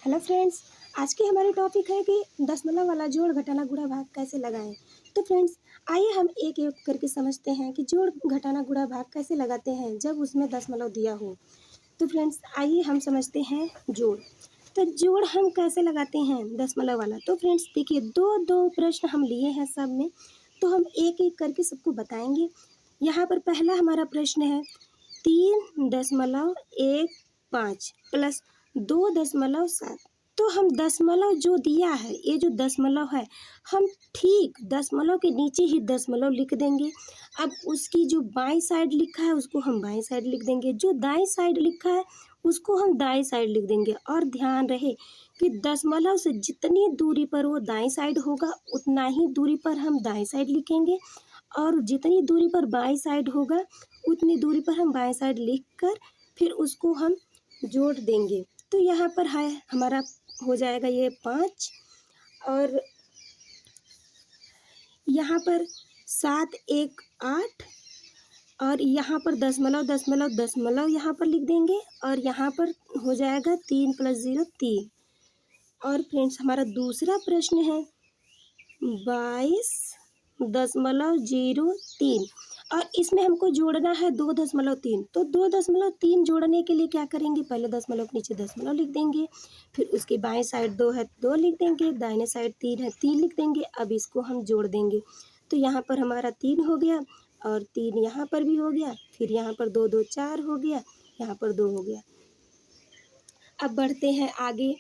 Hello friends, आज की हमारी टॉपिक है कि दशमलव वाला जोड़ घटाना गुणा भाग कैसे लगाएं। तो फ्रेंड्स, आइए हम एक एक करके समझते हैं कि जोड़ घटाना गुणा भाग कैसे लगाते हैं जब उसमें दशमलव दिया हो। तो फ्रेंड्स, आइए हम समझते हैं जोड़। तो जोड़ हम कैसे लगाते हैं दशमलव वाला। तो फ्रेंड्स देखिए, दो दो प्रश्न हम लिए हैं सब में, तो हम एक एक करके सबको बताएंगे। यहाँ पर पहला हमारा प्रश्न है 3.15 प्लस 2.7। तो हम दशमलव जो दिया है, ये जो दशमलव है, हम ठीक दशमलव के नीचे ही दशमलव लिख देंगे। अब उसकी जो बाईं साइड लिखा है उसको हम बाईं साइड लिख देंगे, जो दाईं साइड लिखा है उसको हम दाईं साइड लिख देंगे। और ध्यान रहे कि दशमलव से जितनी दूरी पर वो दाईं साइड होगा उतना ही दूरी पर हम दाईं साइड लिखेंगे, और जितनी दूरी पर बाईं साइड होगा उतनी दूरी पर हम बाईं साइड लिख कर फिर उसको हम जोड़ देंगे। तो यहाँ पर है हमारा हो जाएगा ये 5, और यहाँ पर 7 1 8, और यहाँ पर दशमलव दशमलव दशमलव यहाँ पर लिख देंगे, और यहाँ पर हो जाएगा 3 + 0 3। और फ्रेंड्स हमारा दूसरा प्रश्न है 22.03, और इसमें हमको जोड़ना है 2.3। तो 2.3 जोड़ने के लिए क्या करेंगे, पहले दशमलव के नीचे दशमलव लिख देंगे, फिर उसके बाएं साइड 2 है 2 लिख देंगे, दाहिने साइड 3 है 3 लिख देंगे। अब इसको हम जोड़ देंगे, तो यहाँ पर हमारा 3 हो गया, और 3 यहाँ पर भी हो गया, फिर यहाँ पर 2 2 4 हो गया, यहाँ पर 2 हो गया। अब बढ़ते हैं आगे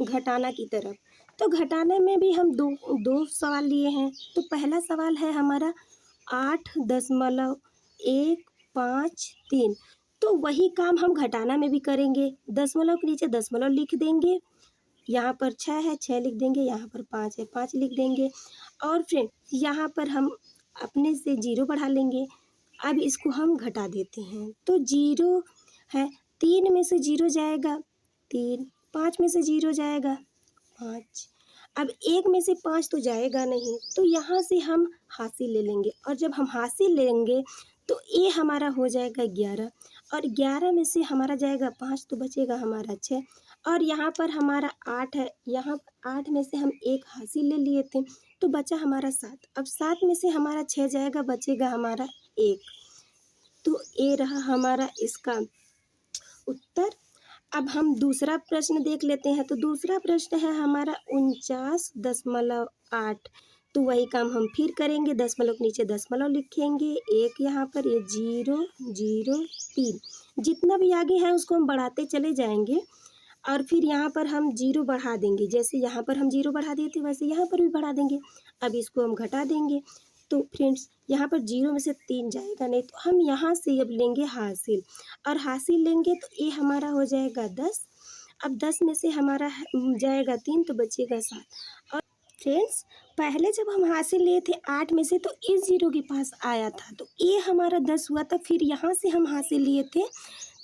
घटाना की तरफ। तो घटाने में भी हम दो सवाल लिए हैं। तो पहला सवाल है हमारा 8.153। तो वही काम हम घटाना में भी करेंगे, दशमलव के नीचे दशमलव लिख देंगे, यहाँ पर 6 है 6 लिख देंगे, यहाँ पर 5 है 5 लिख देंगे, और फ्रेंड यहाँ पर हम अपने से 0 बढ़ा लेंगे। अब इसको हम घटा देते हैं, तो 0 है, 3 में से 0 जाएगा 3, 5 में से 0 जाएगा 5। अब 1 में से 5 तो जाएगा नहीं, तो यहाँ से हम हासिल ले लेंगे, और जब हम हासिल लेंगे तो ये हमारा हो जाएगा 11, और 11 में से हमारा जाएगा 5 तो बचेगा हमारा 6, और यहाँ पर हमारा 8 है, यहाँ 8 में से हम 1 हासिल ले लिए थे तो बचा हमारा 7। अब 7 में से हमारा 6 जाएगा, बचेगा हमारा 1। तो ये रहा हमारा इसका उत्तर। अब हम दूसरा प्रश्न देख लेते हैं। तो दूसरा प्रश्न है हमारा 49.8। तो वही काम हम फिर करेंगे, दशमलव के नीचे दशमलव लिखेंगे, 1 यहाँ पर, ये 0 0 3, जितना भी आगे है उसको हम बढ़ाते चले जाएंगे, और फिर यहाँ पर हम 0 बढ़ा देंगे, जैसे यहाँ पर हम 0 बढ़ा दिए थे वैसे यहाँ पर भी बढ़ा देंगे। अब इसको हम घटा देंगे, तो फ्रेंड्स यहाँ पर 0 में से 3 जाएगा नहीं, तो हम यहाँ से अब लेंगे हासिल, और हासिल लेंगे तो ये हमारा हो जाएगा 10। अब 10 में से हमारा जाएगा 3 तो बचेगा 7। और फ्रेंड्स पहले जब हम हासिल लिए थे 8 में से, तो इस 0 के पास आया था, तो ये हमारा 10 हुआ था। फिर यहाँ से हम हासिल लिए थे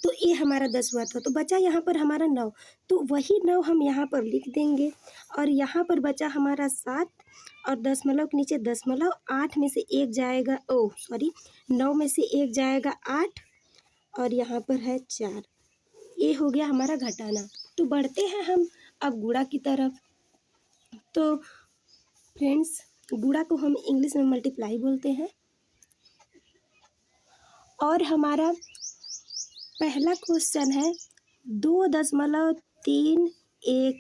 तो ये हमारा 10 हुआ था, तो बचा यहाँ पर हमारा 9, तो वही 9 हम यहाँ पर लिख देंगे, और यहाँ पर बचा हमारा 7, और दशमलव के नीचे दशमलव, 8 में से 1 जाएगा, 9 में से 1 जाएगा 8, और यहाँ पर है 4। ये हो गया हमारा घटाना। तो बढ़ते हैं हम अब गुणा की तरफ। तो फ्रेंड्स गुणा को हम इंग्लिश में मल्टीप्लाई बोलते हैं, और हमारा पहला क्वेश्चन है 2.31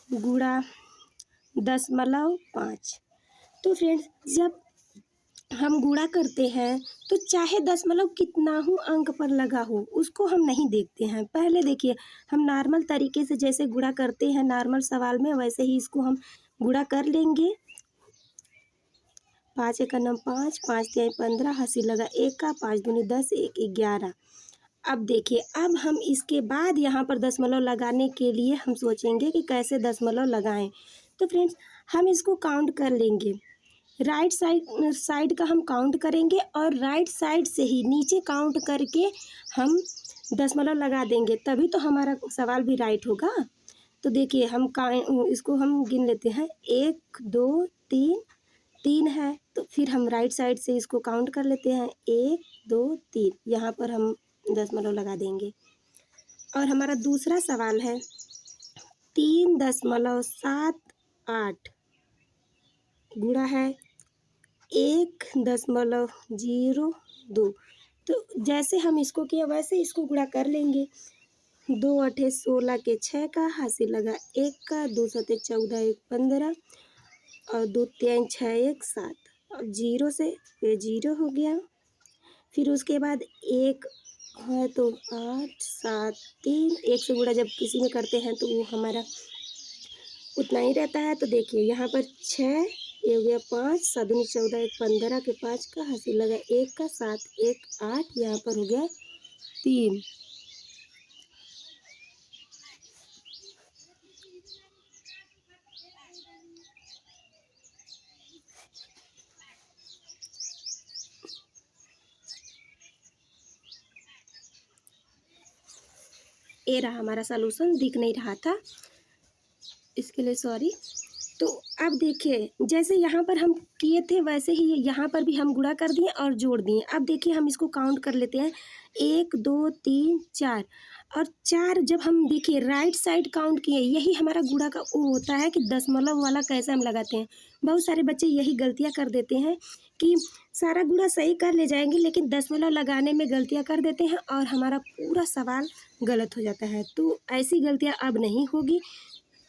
गुणा 0.5। तो फ्रेंड्स जब हम गुणा करते हैं तो चाहे दशमलव कितना हो अंक पर लगा हो उसको हम नहीं देखते हैं। पहले देखिए, हम नॉर्मल तरीके से जैसे गुणा करते हैं नॉर्मल सवाल में, वैसे ही इसको हम गुणा कर लेंगे। 5 1 9 5, 5 3 15, हासिल लगा 1 का, 5 दूनी 10, 1 11। अब देखिए, अब हम इसके बाद यहाँ पर दशमलव लगाने के लिए हम सोचेंगे कि कैसे दशमलव लगाएं। तो फ्रेंड्स हम इसको काउंट कर लेंगे, राइट साइड का हम काउंट करेंगे, और राइट साइड से ही नीचे काउंट करके हम दशमलव लगा देंगे, तभी तो हमारा सवाल भी राइट होगा। तो देखिए हम इसको हम गिन लेते हैं, 1 2 3 3 है, तो फिर हम राइट साइड से इसको काउंट कर लेते हैं, 1 2 3, यहाँ पर हम दशमलव लगा देंगे। और हमारा दूसरा सवाल है 3.78 गुणा है 1.02। तो जैसे हम इसको किए वैसे इसको गुणा कर लेंगे। 2 अठे 16 के 6 का, हासिल लगा 1 का, 2 सते 14 1 15 और 2 3 6 1 7। अब जीरो से ये जीरो हो गया। फिर उसके बाद एक है तो 8 7 3, एक से गुणा जब किसी में करते हैं तो वो हमारा उतना ही रहता है। तो देखिए यहाँ पर 6, ये हो गया 5, 7 दूनी 14 1 15 के 5 का, हासिल लगा 1 का, 7 1 8, यहाँ पर हो गया 3। ये रहा हमारा सॉल्यूशन, दिख नहीं रहा था, इसके लिए सॉरी। तो अब देखिए जैसे यहाँ पर हम किए थे वैसे ही यहाँ पर भी हम गुणा कर दिए और जोड़ दिए। अब देखिए हम इसको काउंट कर लेते हैं, 1 2 3 4 और 4 जब हम देखिए राइट साइड काउंट किए, यही हमारा गुणा का वो होता है कि दशमलव वाला कैसे हम लगाते हैं। बहुत सारे बच्चे यही गलतियाँ कर देते हैं कि सारा गुणा सही कर ले जाएंगे लेकिन दशमलव लगाने में गलतियाँ कर देते हैं और हमारा पूरा सवाल गलत हो जाता है। तो ऐसी गलतियाँ अब नहीं होगी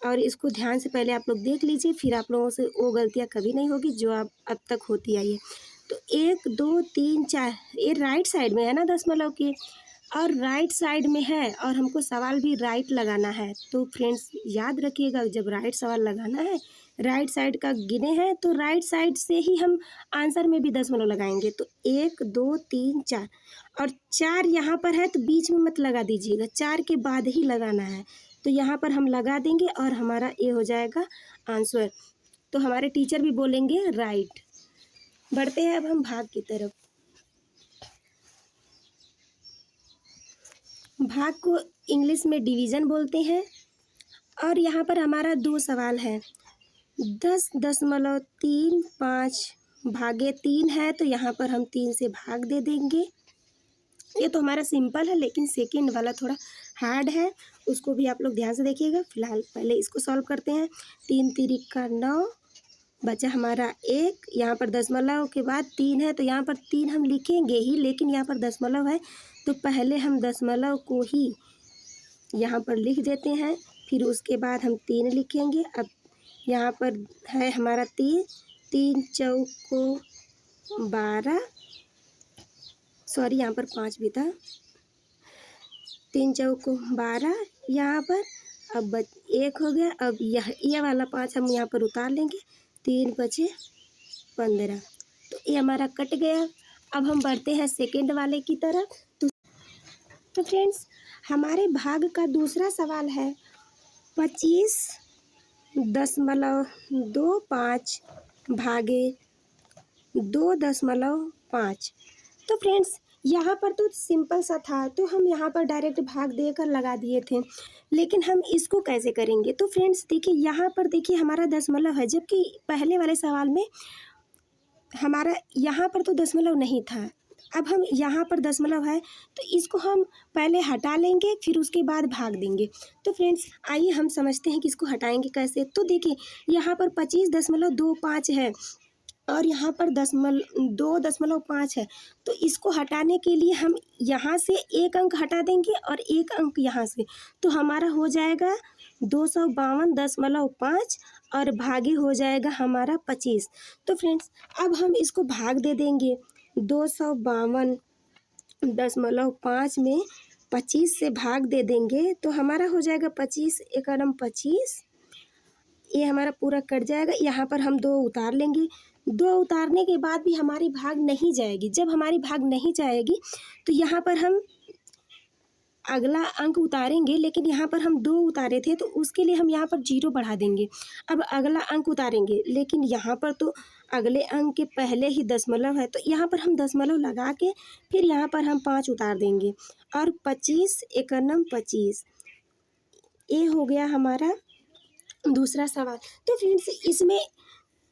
और इसको ध्यान से पहले आप लोग देख लीजिए, फिर आप लोगों से वो गलतियाँ कभी नहीं होगी जो आप अब तक होती आई है। तो 1 2 3 4 ये राइट साइड में है ना दशमलव के, और राइट साइड में है और हमको सवाल भी राइट लगाना है। तो फ्रेंड्स याद रखिएगा, जब राइट सवाल लगाना है, राइट साइड का गिने हैं तो राइट साइड से ही हम आंसर में भी दशमलव लगाएंगे। तो 1 2 3 4 और 4 यहाँ पर है तो बीच में मत लगा दीजिएगा, 4 के बाद ही लगाना है। तो यहाँ पर हम लगा देंगे और हमारा ये हो जाएगा आंसर। तो हमारे टीचर भी बोलेंगे राइट। बढ़ते हैं अब हम भाग की तरफ। भाग को इंग्लिश में डिवीज़न बोलते हैं और यहाँ पर हमारा 2 सवाल है। 10.35 भागे 3 है तो यहाँ पर हम 3 से भाग दे देंगे। ये तो हमारा सिंपल है लेकिन सेकंड वाला थोड़ा हार्ड है, उसको भी आप लोग ध्यान से देखिएगा। फिलहाल पहले इसको सॉल्व करते हैं। 3 तिरिक का 9, बचा हमारा 1। यहाँ पर दशमलव के बाद 3 है तो यहाँ पर 3 हम लिखेंगे ही, लेकिन यहाँ पर दशमलव है तो पहले हम दशमलव को ही यहाँ पर लिख देते हैं, फिर उसके बाद हम 3 लिखेंगे। अब यहाँ पर है हमारा 3, 3 चौको 12, सॉरी यहाँ पर 5 भी था, 3 चौको 12 यहाँ पर। अब 1 हो गया। अब यह वाला 5 हम यहाँ पर उतार लेंगे, 3 बचे 15। तो ये हमारा कट गया। अब हम बढ़ते हैं सेकंड वाले की तरफ। तो फ्रेंड्स हमारे भाग का दूसरा सवाल है 25.25 भागे 2.5। तो फ्रेंड्स यहाँ पर तो सिंपल सा था तो हम यहाँ पर डायरेक्ट भाग देकर लगा दिए थे, लेकिन हम इसको कैसे करेंगे। तो फ्रेंड्स देखिए यहाँ पर देखिए हमारा दशमलव है, जबकि पहले वाले सवाल में हमारा यहाँ पर तो दशमलव नहीं था। अब हम यहाँ पर दशमलव है तो इसको हम पहले हटा लेंगे, फिर उसके बाद भाग देंगे। तो फ्रेंड्स आइए हम समझते हैं कि इसको हटाएंगे कैसे। तो देखिए यहाँ पर 25.25 है और यहाँ पर 2.5 है, तो इसको हटाने के लिए हम यहाँ से एक अंक हटा देंगे और एक अंक यहाँ से, तो हमारा हो जाएगा 252.5 और भागे हो जाएगा हमारा 25। तो फ्रेंड्स अब हम इसको भाग दे देंगे। 252.5 में 25 से भाग दे देंगे तो हमारा हो जाएगा 25 एकम 25, ये हमारा पूरा कट जाएगा। यहाँ पर हम 2 उतार लेंगे। 2 उतारने के बाद भी हमारी भाग नहीं जाएगी। जब हमारी भाग नहीं जाएगी तो यहाँ पर हम अगला अंक उतारेंगे, लेकिन यहाँ पर हम 2 उतारे थे तो उसके लिए हम यहाँ पर 0 बढ़ा देंगे। अब अगला अंक उतारेंगे, लेकिन यहाँ पर तो अगले अंक के पहले ही दशमलव है तो यहाँ पर हम दशमलव लगा के फिर यहाँ पर हम 5 उतार देंगे और 25 एकम 25, ये हो गया हमारा दूसरा सवाल। तो फ्रेंड्स इसमें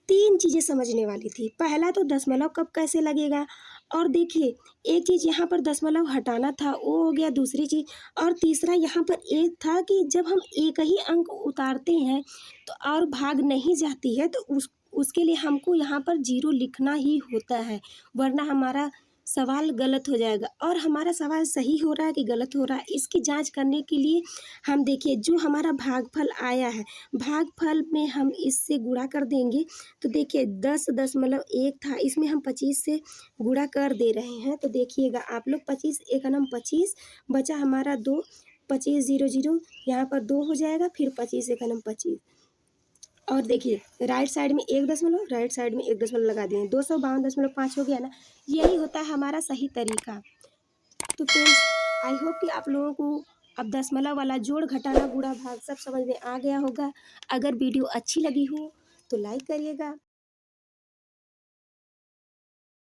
3 चीज़ें समझने वाली थी। पहला तो दशमलव कब कैसे लगेगा और देखिए एक चीज़ यहाँ पर दशमलव हटाना था, वो हो गया दूसरी चीज़। और तीसरा यहाँ पर एक था कि जब हम एक ही अंक उतारते हैं तो और भाग नहीं जाती है, तो उसके लिए हमको यहाँ पर जीरो लिखना ही होता है, वरना हमारा सवाल गलत हो जाएगा। और हमारा सवाल सही हो रहा है कि गलत हो रहा है, इसकी जांच करने के लिए हम देखिए जो हमारा भागफल आया है, भागफल में हम इससे गुणा कर देंगे। तो देखिए 10.1 था, इसमें हम 25 से गुणा कर दे रहे हैं। तो देखिएगा आप लोग 25 एकनम 25 बचा हमारा 2, 25 0 0 यहाँ पर 2 हो जाएगा, फिर 25 एकनम 25। और देखिए राइट साइड में 1 दशमलव, राइट साइड में 1 दशमलव लगा दिए, 252.5 हो गया ना। यही होता है हमारा सही तरीका। तो फ्रेंड्स, आई होप कि आप लोगों को अब दशमलव वाला जोड़ घटाना गुणा भाग सब समझ में आ गया होगा। अगर वीडियो अच्छी लगी हो तो लाइक करिएगा।